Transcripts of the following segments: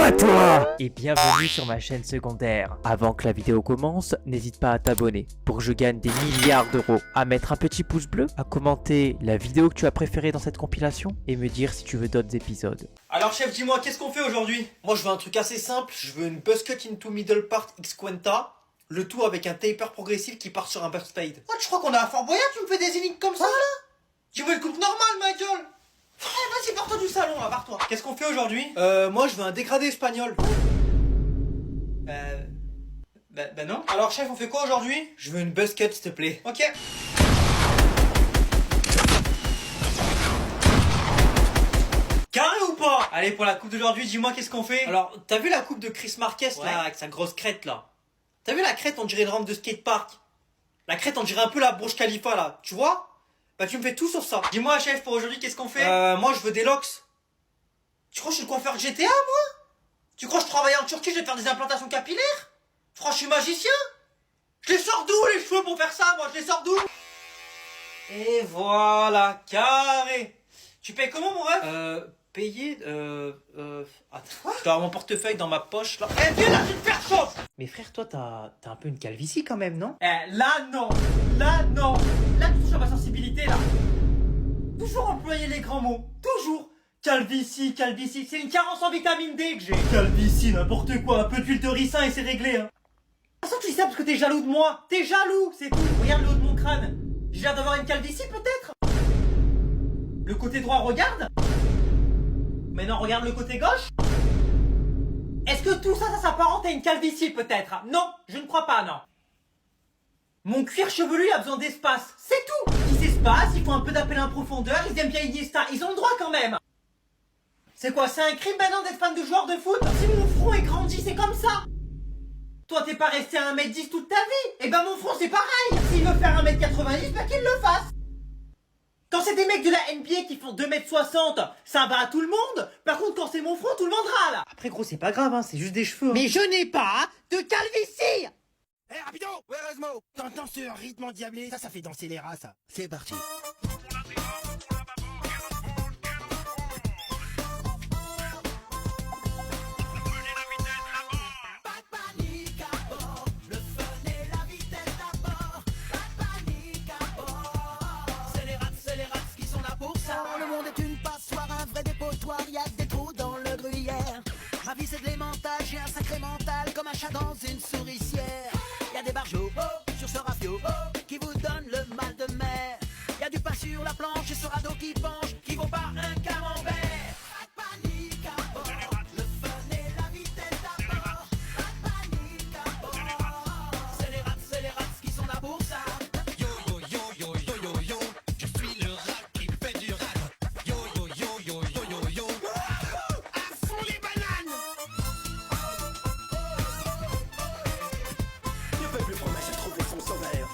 pas toi! Et bienvenue sur ma chaîne secondaire. Avant que la vidéo commence, n'hésite pas à t'abonner pour que je gagne des milliards d'euros, à mettre un petit pouce bleu, à commenter la vidéo que tu as préférée dans cette compilation et me dire si tu veux d'autres épisodes. Alors chef, dis-moi, qu'est-ce qu'on fait aujourd'hui? Moi je veux un truc assez simple, je veux une buzz cut into middle part X Quenta, le tout avec un taper progressif qui part sur un burst fade. Oh, tu crois qu'on a un Fort Boyard, tu me fais des énigmes comme ça là? Tu veux une coupe normale ma gueule? Eh vas-y, pars-toi du salon là, pars-toi. Qu'est-ce qu'on fait aujourd'hui? Moi je veux un dégradé espagnol. Bah non. Alors chef, on fait quoi aujourd'hui? Je veux une buzz cut s'il te plaît. Ok. Carré ou pas? Allez, pour la coupe d'aujourd'hui, dis-moi qu'est-ce qu'on fait? Alors, t'as vu la coupe de Chris Marquez là, avec sa grosse crête là? T'as vu la crête, on dirait une rampe de skatepark? La crête, on dirait un peu la Burj Khalifa là, tu vois? Bah tu me fais tout sauf ça. Dis-moi chef, pour aujourd'hui, qu'est-ce qu'on fait? Moi je veux des locks. Tu crois que je suis le coiffeur GTA moi? Tu crois que je travaille en Turquie, je vais faire des implantations capillaires? Tu crois que je suis magicien? Je les sors d'où les cheveux pour faire ça moi? Je les sors d'où? Et voilà, carré. Tu payes comment mon ref? Payer attends, je dois avoir mon portefeuille dans ma poche là. Eh viens là, je vais te faire chaud. Mais frère, toi t'as un peu une calvitie quand même, non? Là non. Là non. Là tu touches à ma sensibilité là. Toujours employer les grands mots. Toujours. Calvitie, calvitie. C'est une carence en vitamine D que j'ai. Calvitie, n'importe quoi. Un peu d'huile de ricin et c'est réglé hein. De toute façon tu dis ça parce que t'es jaloux de moi. T'es jaloux, c'est tout. Regarde le haut de mon crâne. J'ai l'air d'avoir une calvitie peut-être. Le côté droit regarde. Maintenant regarde le côté gauche. Est-ce que tout ça s'apparente à une calvitie peut-être? Non, je ne crois pas, non. Mon cuir chevelu a besoin d'espace, c'est tout. Il s'espace, il faut un peu d'appel en profondeur, ils aiment bien Iniesta, ils ont le droit quand même. C'est quoi, c'est un crime maintenant d'être fan de joueurs de foot? Si mon front est grandi, c'est comme ça. Toi t'es pas resté à 1m10 toute ta vie. Eh ben mon front c'est pareil. S'il veut faire 1m90, bah qu'il le fasse. Quand c'est des mecs de la NBA qui font 2m60, ça va à tout le monde. Par contre, quand c'est mon front, tout le monde râle. Après, gros, c'est pas grave, hein, c'est juste des cheveux. Hein. Mais je n'ai pas de calvitie! Hé, rapido! Where is Mo? T'entends ce rythme endiablé? Ça fait danser les rats, ça. C'est parti. Y'a des trous dans le gruyère. Ma vie c'est de l'émental, j'ai un sacré mental comme un chat dans une souricière. Y'a des barjots sur ce rafio qui vous donnent le mal de mer. Y'a du pain sur la planche et ce radeau qui penche qui vaut pas un camembert. Pas de panique à bord, le fun et la vitesse d'abord. Pas de panique à bord, c'est les rats qui sont là pour ça. Yo yo yo yo yo yo yo, je suis le rat qui fait du rap. Yo yo yo yo yo yo yo. À fond les bananes. Le peuple fromage a trouvé son sauveur.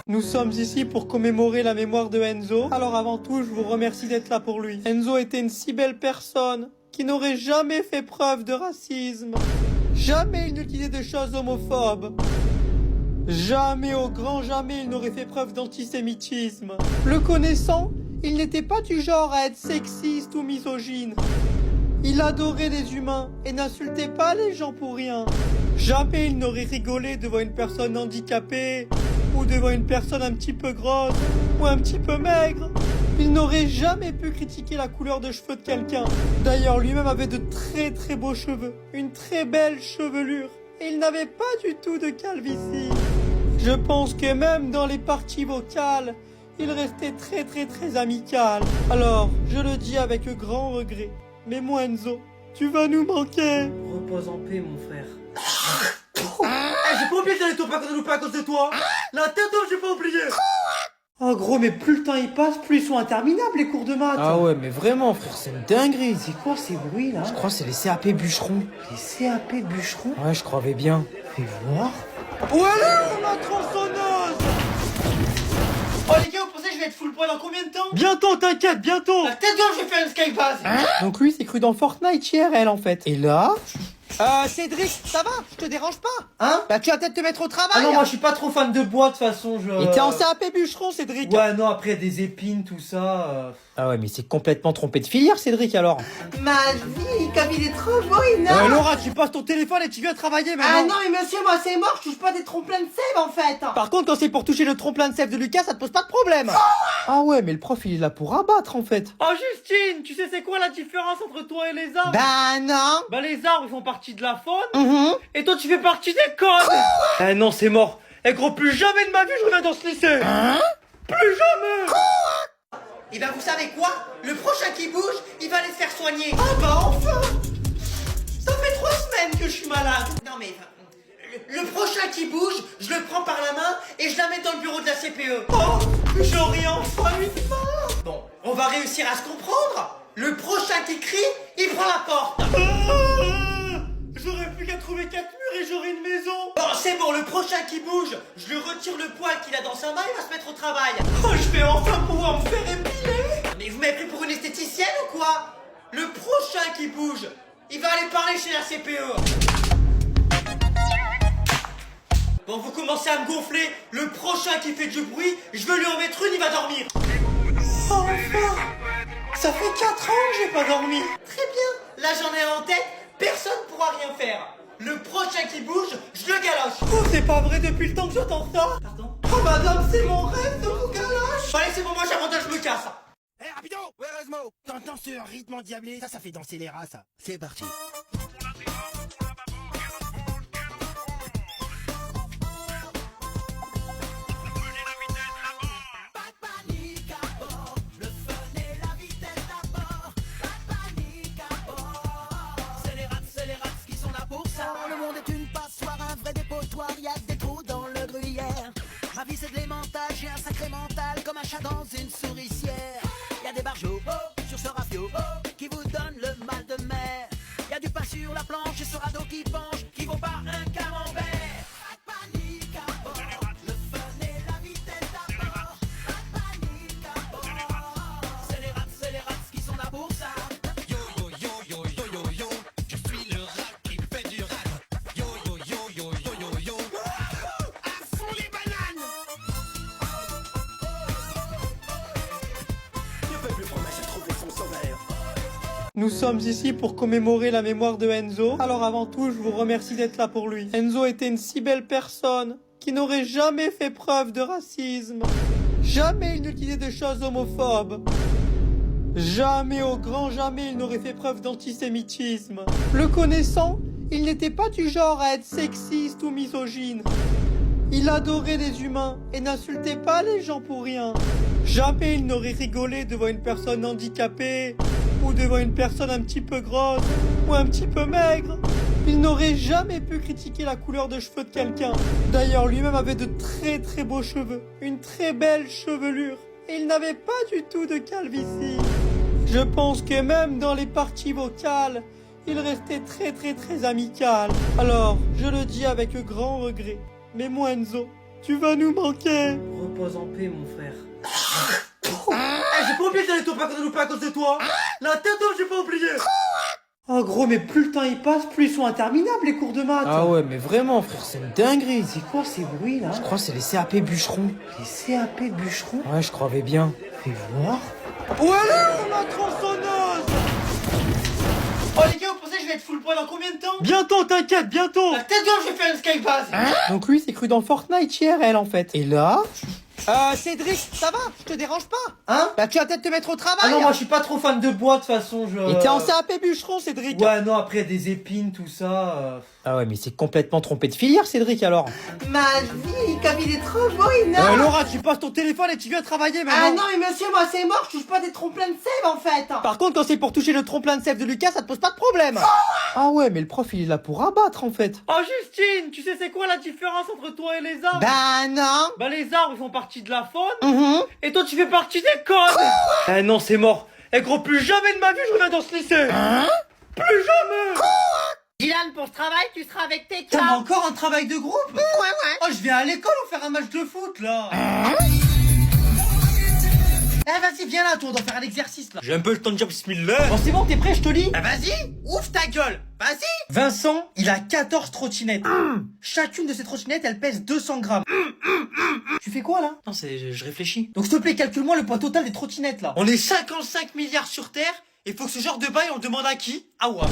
Nous sommes ici pour commémorer la mémoire de Enzo. Alors avant tout, je vous remercie d'être là pour lui. Enzo était une si belle personne qui n'aurait jamais fait preuve de racisme. Jamais il n'utilisait de choses homophobes. Jamais, au grand jamais, il n'aurait fait preuve d'antisémitisme. Le connaissant, il n'était pas du genre à être sexiste ou misogyne. Il adorait les humains et n'insultait pas les gens pour rien. Jamais il n'aurait rigolé devant une personne handicapée ou devant une personne un petit peu grosse ou un petit peu maigre. Il n'aurait jamais pu critiquer la couleur de cheveux de quelqu'un. D'ailleurs, lui-même avait de très très beaux cheveux, une très belle chevelure. Et il n'avait pas du tout de calvitie. Je pense que même dans les parties vocales, il restait très très très amical. Alors, je le dis avec grand regret. Mais moi Enzo, tu vas nous manquer. Repose en paix mon frère. J'ai pas oublié d'aller louper à cause de toi. La tête j'ai pas oublié. Oh gros, mais plus le temps il passe, plus ils sont interminables les cours de maths. Ah ouais, mais vraiment frère, c'est une dinguerie. C'est quoi ces bruits là? Je crois que c'est les CAP bûcherons. Les CAP bûcherons? Ouais, je croyais bien. Fais voir. Où elle est ma tronçonneuse? Oh les gars, vous pensez que je vais être full point dans combien de temps? Bientôt, t'inquiète, bientôt. La tête d'homme, je vais faire une skybase. Donc lui, c'est cru dans Fortnite IRL en fait. Et là, Cédric, ça va? Je te dérange pas? Hein? Bah tu vas peut-être te mettre au travail. Ah non, moi je suis pas trop fan de bois de toute façon. Et t'es en CAP bûcheron, Cédric. Ouais, non, après des épines, tout ça. Ah ouais, mais c'est complètement trompé de filière, Cédric, alors. Ma vie, comme il est trop beau, il Laura, tu passes ton téléphone et tu viens travailler maintenant. Ah non, mais monsieur, moi c'est mort, je touche pas des trompe-pleins de sève en fait. Par contre, quand c'est pour toucher le trompe-plein de sève de Lucas, ça te pose pas de problème. Ah ouais, mais le prof, il est là pour abattre, en fait. Oh Justine, tu sais c'est quoi la différence entre toi et les arbres? Bah non. Bah les arbres ils font partie de la faune Mhm. et toi tu fais partie des codes. Eh non c'est mort. Eh gros plus jamais de ma vie je reviens dans ce lycée. Plus jamais. Et ben vous savez quoi? Le prochain qui bouge, il va aller se faire soigner. Ah bah enfin. Ça fait 3 semaines que je suis malade. Non mais... Le prochain qui bouge, je le prends par la main et je la mets dans le bureau de la CPE. Oh, j'aurai enfin une main. Bon, on va réussir à se comprendre. Le prochain qui crie, il prend la porte. J'aurais plus qu'à trouver 4 murs et j'aurais une maison. Bon, c'est bon, le prochain qui bouge, je lui retire le poil qu'il a dans sa main, il va se mettre au travail. Oh, je vais enfin pouvoir me faire épiler. Mais vous m'avez pris pour une esthéticienne ou quoi? Le prochain qui bouge, il va aller parler chez la CPE. Bon, vous commencez à me gonfler. Le prochain qui fait du bruit, je veux lui en mettre une, il va dormir. Enfin, ça fait 4 ans que j'ai pas dormi. Très bien, là j'en ai en tête, personne pourra rien faire. Le prochain qui bouge, je le galoche. Oh, c'est pas vrai depuis le temps que j'entends ça. Pardon? Oh madame, c'est mon rêve de vous galoche. Allez, c'est bon, moi j'abandonne, je me casse. Hé, rapido, where is Mo? T'entends ce rythme endiablé? Ça fait danser les rats, ça. C'est parti. Le monde est une passoire, un vrai dépotoir, y a des trous dans le gruyère. Ma vie c'est de l'émental, j'ai un sacré mental comme un chat dans une souricière. Y a des barjots sur ce rafio qui vous donne le mal de mer. Y a du pain sur la planche et ce radeau qui penche qui vaut pas un camembert. Pas de panique à bord, le fun et la vitesse d'abord. Pas de panique à bord, c'est les rats qui sont là pour ça. Yo yo yo yo yo yo yo, je suis le rat qui fait du rap. Yo yo yo yo yo yo yo, à fond les bananes. Le peuple fromage a trouvé son sauveur. Nous sommes ici pour commémorer la mémoire de Enzo. Alors avant tout, je vous remercie d'être là pour lui. Enzo était une si belle personne qui n'aurait jamais fait preuve de racisme. Jamais il n'utilisait de choses homophobes. Jamais, au grand jamais, il n'aurait fait preuve d'antisémitisme. Le connaissant, il n'était pas du genre à être sexiste ou misogyne. Il adorait les humains et n'insultait pas les gens pour rien. Jamais il n'aurait rigolé devant une personne handicapée ou devant une personne un petit peu grosse ou un petit peu maigre. Il n'aurait jamais pu critiquer la couleur de cheveux de quelqu'un. D'ailleurs, lui-même avait de très très beaux cheveux, une très belle chevelure. Et il n'avait pas du tout de calvitie. Je pense que même dans les parties vocales, il restait très très très amical. Alors, je le dis avec grand regret. Mais moi Enzo, tu vas nous manquer. Repose en paix, mon frère. J'ai pas oublié d'aller louper à cause de toi. La tête, j'ai pas oublié. Oh gros, mais plus le temps il passe, plus ils sont interminables les cours de maths. Ah ouais, mais vraiment frère, c'est une dinguerie. C'est quoi ces bruits là? Je crois que c'est les CAP bûcherons. Les CAP bûcherons? Ouais, je croyais bien. Fais voir. Où elle est ma tronçonneuse? Oh les gars, vous pensez que je vais être full poids dans combien de temps? Bientôt, t'inquiète, bientôt. La tête d'homme, je vais faire une skybase. Donc lui, c'est cru dans Fortnite IRL en fait. Et là... Cédric, ça va? Je te dérange pas? Hein? Bah tu vas peut-être te mettre au travail. Ah non, moi je suis pas trop fan de bois de toute façon. Et t'es en CAP bûcheron, Cédric. Ouais, non, après des épines, tout ça. Ah ouais, mais c'est complètement trompé de filière, Cédric, alors. Ma vie, comme il est trop beau, il Laura, tu passes ton téléphone et tu viens travailler maintenant. Ah non, mais monsieur, moi c'est mort, je touche pas des trompe-pleins de sève en fait. Par contre, quand c'est pour toucher le trompe-plein de sève de Lucas, ça te pose pas de problème. Ah ouais, mais le prof, il est là pour abattre, en fait. Oh Justine, tu sais c'est quoi la différence entre toi et les arbres? Bah non. Bah les arbres ils font partie de la faune Mhm. et toi tu fais partie des codes. Eh non c'est mort. Eh gros plus jamais de ma vie je reviens dans ce lycée. Plus jamais. Dylan, pour ce travail, tu seras avec tes cas. T'as encore un travail de groupe? Ouais. Oh, je vais à l'école ou faire un match de foot, là. Eh, vas-y, viens là, toi, on doit faire un exercice, là. J'ai un peu le temps de dire bismillah. Bon, c'est bon, t'es prêt, je te lis? Ah, vas-y, ouvre ta gueule. Vas-y. Vincent, il a 14 trottinettes. Chacune de ces trottinettes, elle pèse 200 grammes. Tu fais quoi là? Non, je réfléchis. Donc s'il te plaît, calcule-moi le poids total des trottinettes là. On est 55 milliards sur Terre, et faut que ce genre de bail, on le demande à qui? À WAP.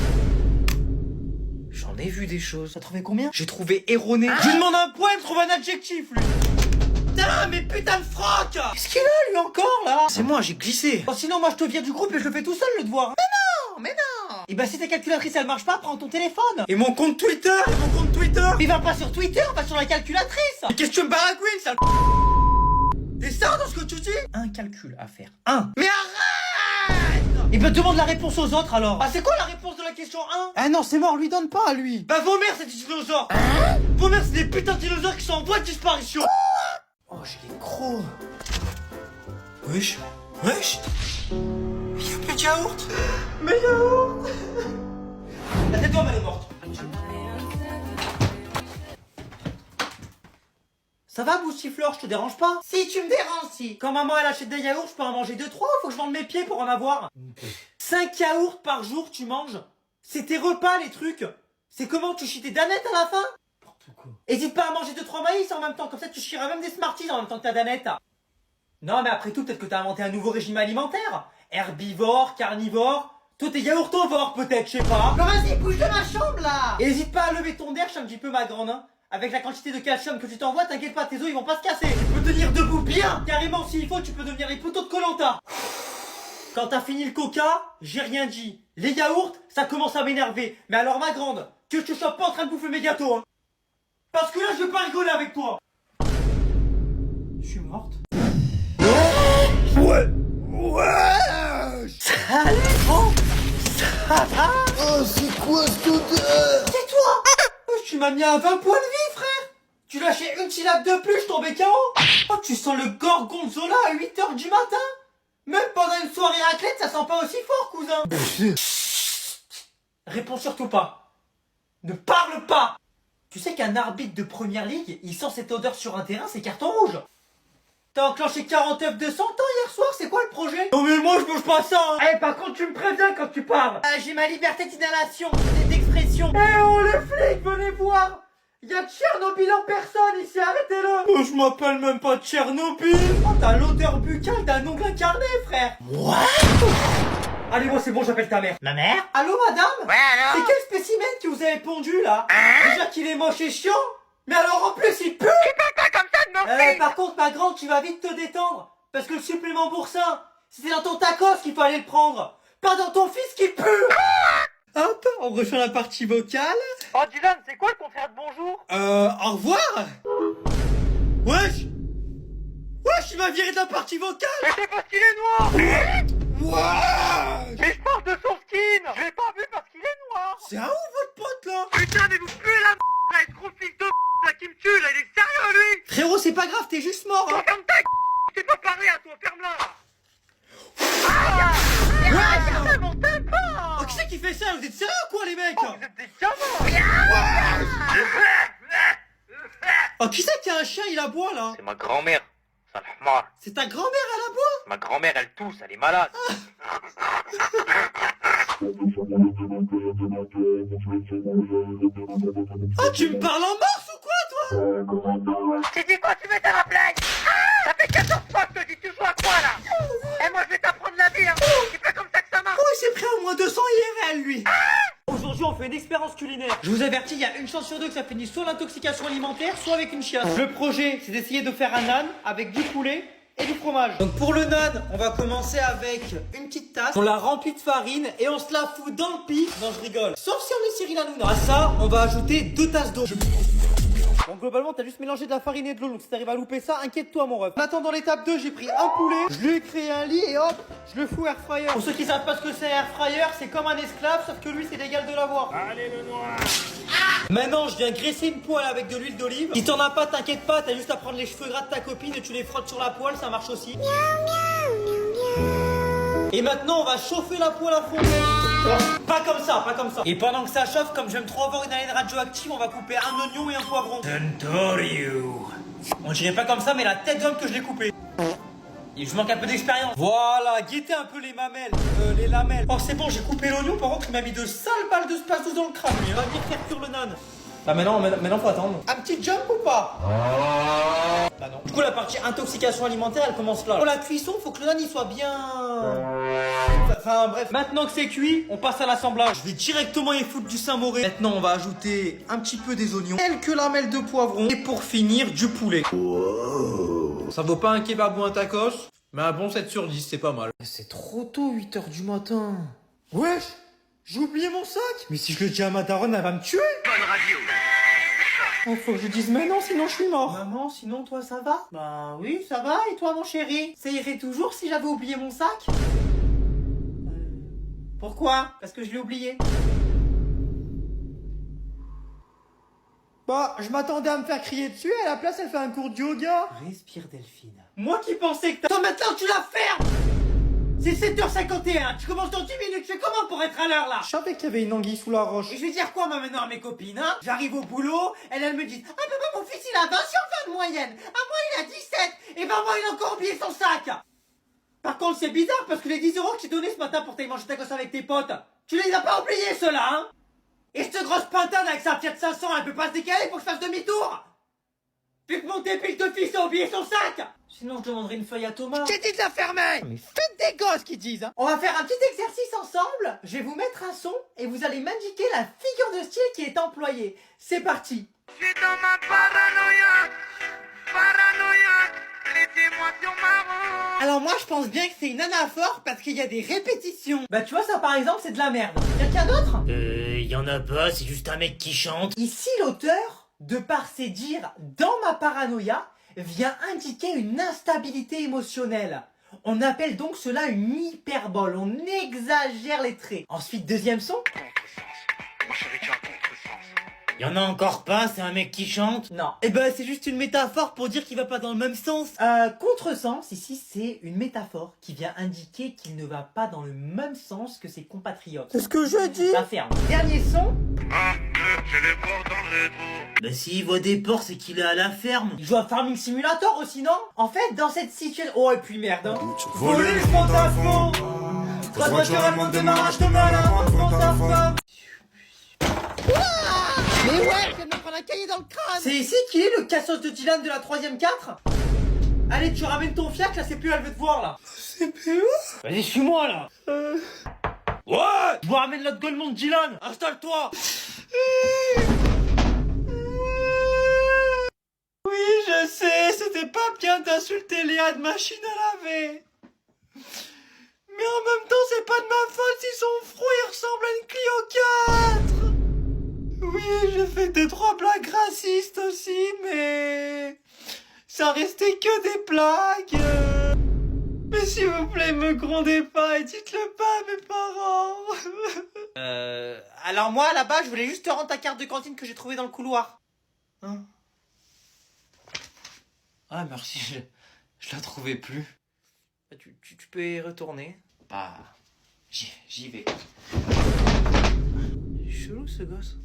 J'en ai vu des choses. T'as trouvé combien? J'ai trouvé erroné. Je lui demande un poids, il me trouve un adjectif lui. Putain, mais putain de froc! Qu'est-ce qu'il a lui encore là? C'est moi, j'ai glissé. Oh, sinon moi je te vire du groupe et je le fais tout seul le devoir. Non, mais non. Et bah si ta calculatrice elle marche pas, prends ton téléphone. Et mon compte Twitter? Et mon compte Twitter? Mais va pas sur Twitter, va sur la calculatrice. Mais qu'est-ce que tu me baragouines, sale T'es ça dans ce que tu dis? Un calcul à faire. Un. Mais arrête! Et bah demande la réponse aux autres alors. Ah, c'est quoi la réponse de la question 1? Ah non, c'est mort, lui donne pas à lui. Bah vos mères, c'est des dinosaures. Vos mères, c'est des putains de dinosaures qui sont en voie de disparition. Oh, j'ai les crocs. Wesh. Wesh. Y'a plus de yaourt. Mais yaourt. La tête d'homme elle est morte. Ça va, Boustiflore, je te dérange pas? Si tu me déranges, si. Quand maman elle achète des yaourts, je peux en manger 2-3 ou faut que je vende mes pieds pour en avoir? 5 yaourts par jour tu manges? C'est tes repas les trucs? C'est comment tu chies tes danettes à la fin? Hésite pas à manger 2-3 maïs en même temps, comme ça tu chieras même des Smarties en même temps que ta danette. Non mais après tout, peut-être que t'as inventé un nouveau régime alimentaire. Herbivore, carnivore, toi t'es yaourtovore peut-être, je sais pas. Non, vas-y, bouge de ma chambre, là. Hésite pas à lever ton derche un petit peu ma grande, hein. Avec la quantité de calcium que tu t'envoies, t'inquiète pas, tes os ils vont pas se casser. Tu peux tenir debout bien. Carrément, s'il faut, tu peux devenir les poteaux de Koh-Lanta. Quand t'as fini le coca, j'ai rien dit. Les yaourts, ça commence à m'énerver. Mais alors ma grande, que je te chope pas en train de bouffer mes gâteaux, hein. Parce que là, je vais pas rigoler avec toi. Je suis morte. Ouais. Salut. Oh, ça va? Oh, c'est quoi cette odeur? Tais-toi. Tu m'as mis à 20 points de vie, frère. Tu lâchais une syllabe de plus, je tombais KO. Oh, tu sens le gorgonzola à 8h du matin. Même pendant une soirée raclette, ça sent pas aussi fort, cousin. Réponds surtout pas. Ne parle pas. Tu sais qu'un arbitre de première ligue, il sent cette odeur sur un terrain, c'est carton rouge. T'as enclenché 40 œufs de 100 ans hier soir, c'est quoi le projet? Non mais moi je mange pas ça, hein. Eh, par contre tu me préviens quand tu parles. J'ai ma liberté d'inhalation et d'expression. Eh oh les flics, venez voir. Y'a Tchernobyl en personne ici, arrêtez-le. Oh, je m'appelle même pas Tchernobyl. Oh, t'as l'odeur buccale d'un ongle incarné, frère. What? Allez, moi c'est bon, j'appelle ta mère. Ma mère? Allô madame? Ouais, alors? C'est quel spécimen que vous avez pondu là? Déjà qu'il est moche et chiant, mais alors en plus il pue. Pas comme ça de mon fils. Par contre ma grande, tu vas vite te détendre, parce que le supplément boursin, c'était dans ton tacos qu'il fallait le prendre, pas dans ton fils qui pue. Hop, on refait la partie vocale. Oh, Dylan, c'est quoi le contraire de bonjour? Au revoir. Wesh. Wesh, il m'a viré de la partie vocale. Mais c'est parce qu'il est noir. Wesh. Mais je parle de son skin. Je l'ai pas vu parce qu'il est noir. C'est un ouf votre pote là. Putain, mais vous puez la là, ce gros fils de là qui me tue, là, il est sérieux, lui. Frérot, c'est pas grave, t'es juste mort. Toi, Hein. ferme ta t'es pas parlé à toi, ferme-la. Ouais. Mon tympan. Oh, qui c'est qui fait ça? Vous êtes sérieux quoi les mecs? Vous êtes des gamins. Oh, qui c'est qui a un chien, il aboie là? C'est ma grand-mère, sale hmar. C'est ta grand-mère, elle aboie? Ma grand-mère, elle tousse, elle est malade. Oh, tu me parles en morse ou quoi toi? Tu dis quoi, tu mets ta blague? Ça fait 14 fois que je te dis, tu joues à quoi là? Et moi je vais t'apprendre la vie, hein. C'est pas comme ça que ça marche. Oh, il s'est pris au moins 200 IRL lui. Aujourd'hui on fait une expérience culinaire. Je vous avertis, il y a une chance sur deux que ça finisse soit l'intoxication alimentaire, soit avec une chiasse. Le projet, c'est d'essayer de faire un nan avec du poulet et du fromage. Donc pour le nan, on va commencer avec une petite tasse. On la remplit de farine et on se la fout dans le pif. Non, je rigole. Sauf si on est Cyril Hanouna. À ça, on va ajouter 2 tasses d'eau. Bon, globalement, t'as juste mélangé de la farine et de l'eau, donc si t'arrives à louper ça, inquiète-toi, mon ref. En attendant l'étape 2, j'ai pris un poulet, je lui ai créé un lit et hop, je le fous air fryer. Pour ceux qui savent pas ce que c'est air fryer, c'est comme un esclave, sauf que lui, c'est légal de l'avoir. Allez, le noir. Maintenant, je viens graisser une poêle avec de l'huile d'olive. Si t'en as pas, t'inquiète pas, t'as juste à prendre les cheveux gras de ta copine et tu les frottes sur la poêle, ça marche aussi. Et maintenant, on va chauffer la poêle à fond. Pas comme ça, pas comme ça. Et pendant que ça chauffe, comme j'aime trop avoir une haleine radioactive, on va couper un oignon et un poivron. On dirait pas comme ça, mais la tête d'homme que je l'ai coupé. Je manque un peu d'expérience. Voilà, guettez un peu les mamelles, les lamelles. Oh, c'est bon, j'ai coupé l'oignon. Par contre, il m'a mis de sales balles de space dans le crâne. Il va venir faire cuire le nan. Bah maintenant faut attendre. Un petit jump ou pas? Bah non. Du coup, la partie intoxication alimentaire, elle commence là. Pour la cuisson, faut que le nan il soit bien... Enfin bref, maintenant que c'est cuit, on passe à l'assemblage. Je vais directement y foutre du Saint-Mauré. Maintenant, on va ajouter un petit peu des oignons, quelques lamelles de poivron et pour finir, du poulet. Wow. Ça vaut pas un kebab ou un tacos, mais un bon 7 sur 10, c'est pas mal. C'est trop tôt, 8h du matin. Wesh, j'ai oublié mon sac. Mais si je le dis à ma daronne, elle va me tuer. Bonne radio. Oh, faut que je dise mais non, sinon je suis mort. Maman, sinon toi ça va? Bah oui, ça va, et toi mon chéri? Ça irait toujours si j'avais oublié mon sac? Pourquoi? Parce que je l'ai oublié. Bah, je m'attendais à me faire crier dessus, et à la place, elle fait un cours de yoga. Respire Delphine. Moi qui pensais que toi maintenant tu la fermes! C'est 7h51, tu commences dans 10 minutes, c'est comment pour être à l'heure là? Je savais qu'il y avait une anguille sous la roche. Et je vais dire quoi moi maintenant à mes copines, hein? J'arrive au boulot, elles me disent: ah papa, mon fils il a 20 sur 20 de moyenne, ah moi il a 17, et ben moi il a encore oublié son sac! Par contre c'est bizarre parce que les 10 € que j'ai donné ce matin pour t'aller manger ta gosse avec tes potes, tu les as pas oubliés ceux-là, hein? Et cette grosse pintade avec sa Fiat 500, elle peut pas se décaler pour que je fasse demi-tour? Vu que mon débile de fils a oublié son sac! Sinon je demanderai une feuille à Thomas. J'ai dit de la fermer. Mais faites des gosses qui disent, hein. On va faire un petit exercice ensemble. Je vais vous mettre un son et vous allez m'indiquer la figure de style qui est employée. C'est parti. Je suis dans ma paranoïaque, laissez-moi sur ma route. Alors moi je pense bien que c'est une anaphore parce qu'il y a des répétitions. Bah tu vois ça par exemple c'est de la merde. Quelqu'un d'autre? Y en a pas, c'est juste un mec qui chante. Ici l'auteur, de par ses dires dans ma paranoïa, vient indiquer une instabilité émotionnelle. On appelle donc cela une hyperbole, on exagère les traits. Ensuite, deuxième son. Moi je tu un contresens. Y en a encore pas, c'est un mec qui chante. Non. Eh ben c'est juste une métaphore pour dire qu'il va pas dans le même sens. Contresens, ici c'est une métaphore qui vient indiquer qu'il ne va pas dans le même sens que ses compatriotes. C'est ce que j'ai dit. La ferme. Dernier son. J'ai les porcs dans le rétro. Bah s'il voit des porcs, c'est qu'il est à la ferme. Il joue à Farming Simulator aussi, non? En fait, dans cette situation... Oh, et puis merde, hein. Voler, je prends ta faux. Trois voitures allemandes de démarrage de malin, on prend ta femme. Mais ouais, je viens de me prendre un cahier dans le crâne. C'est ici qu'il est le cassos de Dylan de la 3ème 4? Allez, tu ramènes ton fiac, là, c'est plus, elle veut te voir, là. Vas-y, suis-moi là. Ouais. Je vous ramène l'autre Golemont de Dylan. Installe-toi. Oui, je sais, c'était pas bien d'insulter Léa de machine à laver. Mais en même temps, c'est pas de ma faute si son front il ressemble à une Clio 4. Oui, j'ai fait 2-3 blagues racistes aussi, mais ça restait que des blagues. Mais s'il vous plaît, me grondez pas et dites-le pas à mes parents. Alors moi, là-bas, je voulais juste te rendre ta carte de cantine que j'ai trouvée dans le couloir. Hein? Ah merci, je la trouvais plus. Tu peux y retourner. Bah, j'y vais. Chelou, ce gosse.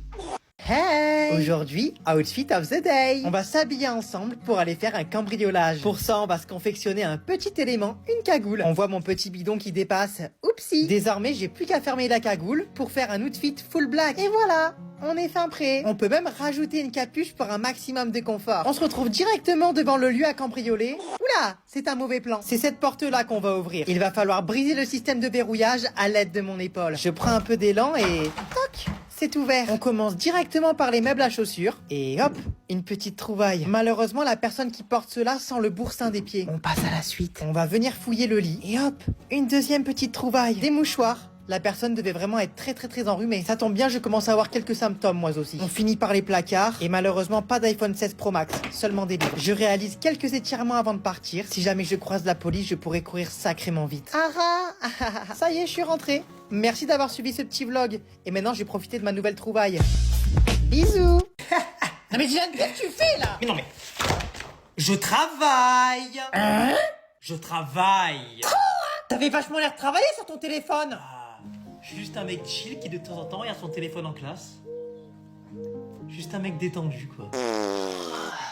Hey! Aujourd'hui, outfit of the day. On va s'habiller ensemble pour aller faire un cambriolage. Pour ça, on va se confectionner un petit élément, une cagoule. On voit mon petit bidon qui dépasse. Oupsie! Désormais, j'ai plus qu'à fermer la cagoule pour faire un outfit full black. Et voilà! On est fin prêt. On peut même rajouter une capuche pour un maximum de confort. On se retrouve directement devant le lieu à cambrioler. Oula! C'est un mauvais plan. C'est cette porte-là qu'on va ouvrir. Il va falloir briser le système de verrouillage à l'aide de mon épaule. Je prends un peu d'élan et... toc! C'est ouvert. On commence directement par les meubles à chaussures. Et hop, une petite trouvaille. Malheureusement, la personne qui porte cela sent le boursin des pieds. On passe à la suite. On va venir fouiller le lit. Et hop, une deuxième petite trouvaille. Des mouchoirs. La personne devait vraiment être très enrhumée. Ça tombe bien, je commence à avoir quelques symptômes moi aussi. On finit par les placards. Et malheureusement, pas d'iPhone 16 Pro Max. Seulement des livres. Je réalise quelques étirements avant de partir. Si jamais je croise la police, je pourrais courir sacrément vite. Ça y est, je suis rentré. Merci d'avoir suivi ce petit vlog. Et maintenant, je vais profiter de ma nouvelle trouvaille. Bisous. Non mais Dylan, qu'est-ce que tu fais là? Mais non mais... Je travaille. Hein? Je travaille. T'avais vachement l'air de travailler sur ton téléphone. Je suis juste un mec chill qui de temps en temps regarde son téléphone en classe. Juste un mec détendu quoi.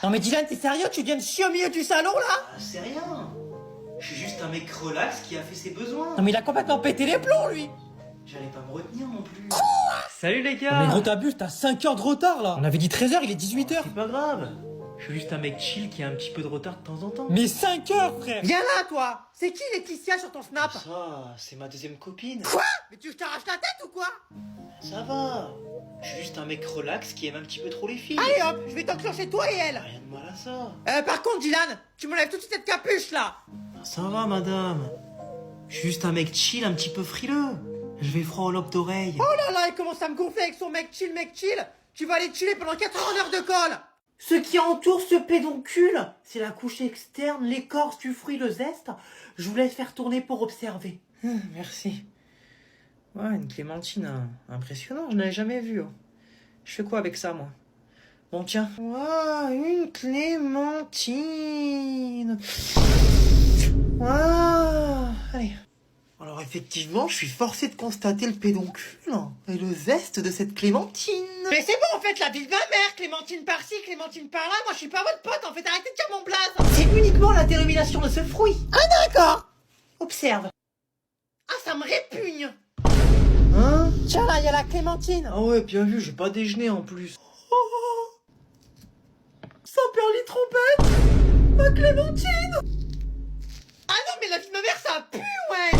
Non mais Dylan, t'es sérieux? Tu viens de chier au milieu du salon là? C'est rien. Je suis juste un mec relax qui a fait ses besoins. Non mais il a complètement pété les plombs lui. J'allais pas me retenir non plus. Salut les gars. Mais gros t'abuses, t'as 5 heures de retard là. On avait dit 13h, il est 18h. C'est pas grave. Je suis juste un mec chill qui a un petit peu de retard de temps en temps. Mais 5 heures frère. Viens là toi. C'est qui Laetitia sur ton snap? Ça, c'est ma deuxième copine. Quoi? Mais tu veux que je t'arrache la tête ou quoi? Ça va. Je suis juste un mec relax qui aime un petit peu trop les filles. Allez hop, je vais t'enclencher toi et elle. Rien de mal à ça. Par contre Dylan, tu m'enlèves tout de suite cette capuche là. Ça va madame. Je suis juste un mec chill, un petit peu frileux. Je vais froid au lobe d'oreille. Oh là là, il commence à me gonfler avec son mec chill, mec chill. Tu vas aller chiller pendant 4 heures en heure de colle. Ce qui entoure ce pédoncule, c'est la couche externe, l'écorce du fruit, le zeste. Je vous laisse faire tourner pour observer. Merci. Ouais, une clémentine, impressionnant, je n'avais jamais vu. Je fais quoi avec ça, moi? Bon, tiens. Waouh, une clémentine. Waouh, allez. Alors effectivement, je suis forcé de constater le pédoncule et le zeste de cette clémentine. Mais c'est bon en fait, la vie de ma mère, clémentine par-ci, clémentine par-là, moi je suis pas votre pote en fait, arrêtez de dire mon blaze. C'est uniquement la dénomination de ce fruit. Ah d'accord. Observe. Ah ça me répugne. Hein? Tiens là, il y a la clémentine. Ah ouais, bien vu, j'ai pas déjeuné en plus. Oh, ça perd les trompettes. Ma clémentine. Ah non mais la vie de ma mère ça pue ouais.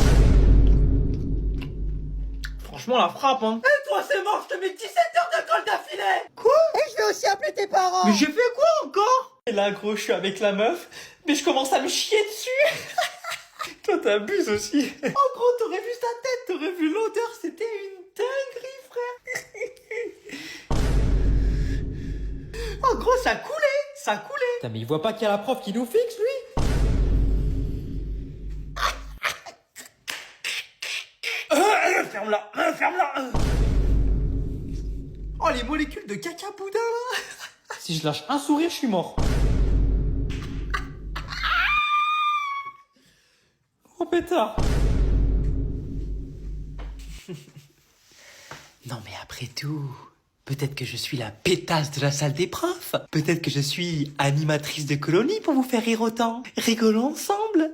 Franchement la frappe hein. Et toi c'est mort, je te mets 17 heures de colle d'affilée. Quoi? Et je vais aussi appeler tes parents. Mais j'ai fait quoi encore? Et là gros je suis avec la meuf, mais je commence à me chier dessus. Toi t'abuses aussi. En gros t'aurais vu sa tête, t'aurais vu l'odeur, c'était une dinguerie frère. En gros ça coulait, ça coulait. Putain mais il voit pas qu'il y a la prof qui nous fixe lui. Ferme-la, ferme-la. Oh les molécules de caca boudin là. Si je lâche un sourire, je suis mort. Oh pétard. Non mais après tout, peut-être que je suis la pétasse de la salle des profs. Peut-être que je suis animatrice de colonie pour vous faire rire autant. Rigolons ensemble.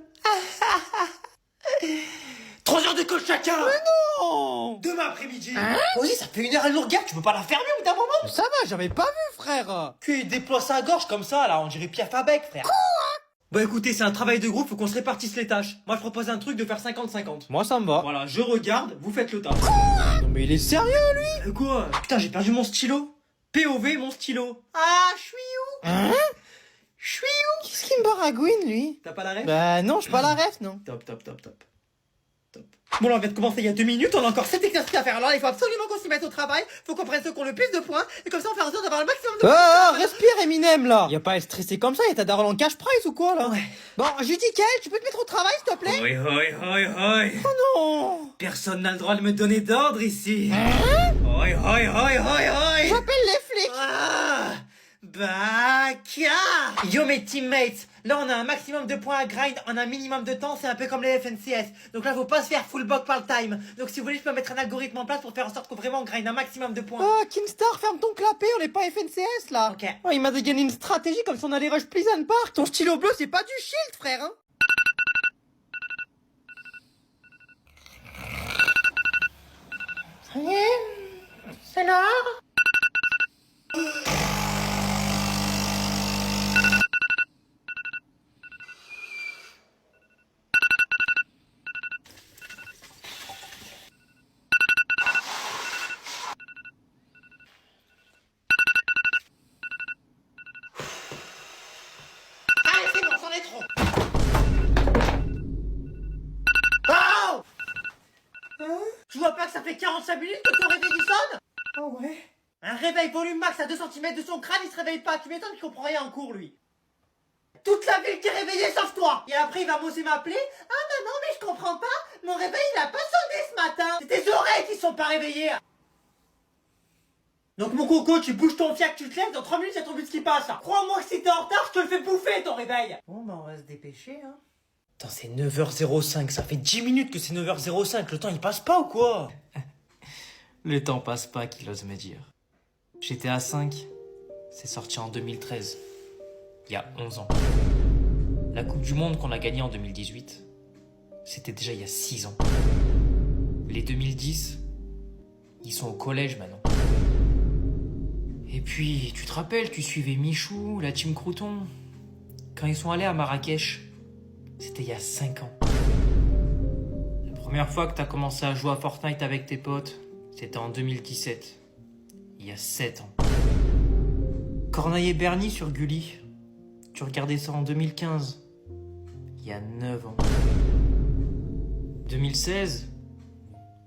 3 heures de colle chacun. Mais non. Demain après-midi. Vas-y, ça fait 1 heure à l'ourgade, tu peux pas la fermer au bout d'un moment? Ça va, j'avais pas vu frère. Qu'il déploie sa gorge comme ça là, on dirait Pierre Fabec frère. Bon écoutez, c'est un travail de groupe, faut qu'on se répartisse les tâches. Moi je propose un truc de faire 50-50. Moi ça me va. Voilà, je regarde, vous faites le taf. Non mais il est sérieux lui. Quoi? Putain, j'ai perdu mon stylo. POV, mon stylo. Ah, je suis où? Hein? Je suis où? Qu'est-ce qu'il me baragouine lui? T'as pas la ref? Bah non, j'ai pas la ref non. Top. Bon là on vient de commencer il y a 2 minutes, on a encore 7 exercices à faire. Alors là, il faut absolument qu'on s'y mette au travail. Faut qu'on prenne ceux qui ont le plus de points. Et comme ça on fait en sorte d'avoir le maximum de points. Respire Eminem là. Y a pas à être stressé comme ça, y'a ta daronne en cash prize ou quoi là? Ouais. Bon, Judy Kale, tu peux te mettre au travail s'il te plaît? Hoi. Oh non. Personne n'a le droit de me donner d'ordre ici. Hoi. J'appelle les flics. Ah, Baka. Yo mes teammates, là on a un maximum de points à grind en un minimum de temps, c'est un peu comme les FNCS. Donc là faut pas se faire full block par le time. Donc si vous voulez je peux mettre un algorithme en place pour faire en sorte qu'on vraiment grind un maximum de points. Oh, Kingstar, ferme ton clapet, on est pas FNCS là. Ok. Oh, il m'a dégainé une stratégie comme si on allait rush Pleasant Park. Ton stylo bleu, c'est pas du shield, frère, hein. Ça y est, c'est l'heure. Allez, c'est bon, c'en est trop. Oh! Tu vois pas que ça fait 45 minutes que ton réveil sonne? Oh ouais. Un réveil volume max à 2 cm de son crâne, il se réveille pas. Tu m'étonnes qu'il comprend rien en cours, lui. Toute la ville qui est réveillée sauf toi. Et après, il va m'oser m'appeler. Ah maman, mais je comprends pas. Mon réveil, il a pas sonné ce matin. C'est tes oreilles qui sont pas réveillées. Donc mon coco, tu bouges ton fiac, tu te lèves, dans 3 minutes, c'est ton but qui passe. Crois-moi que si t'es en retard, je te le fais bouffer ton réveil. Bon bah on va se dépêcher hein. Putain c'est 9h05, ça fait 10 minutes que c'est 9h05, le temps il passe pas ou quoi? Le temps passe pas qu'il ose me dire. GTA 5, c'est sorti en 2013, il y a 11 ans. La Coupe du Monde qu'on a gagnée en 2018, c'était déjà il y a 6 ans. Les 2010, ils sont au collège maintenant. Et puis, tu te rappelles, tu suivais Michou, la team Crouton, quand ils sont allés à Marrakech, c'était il y a 5 ans. La première fois que t'as commencé à jouer à Fortnite avec tes potes, c'était en 2017, il y a 7 ans. Corneille et Bernie sur Gulli, tu regardais ça en 2015, il y a 9 ans. 2016,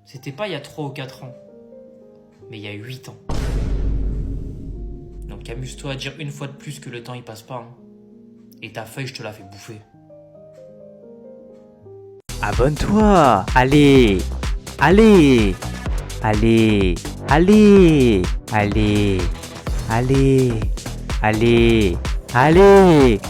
c'était pas il y a 3 ou 4 ans, mais il y a 8 ans. Donc amuse-toi à dire une fois de plus que le temps il passe pas. Hein. Et ta feuille, je te la fais bouffer. Abonne-toi. Allez. Allez. Allez. Allez. Allez. Allez. Allez. Allez.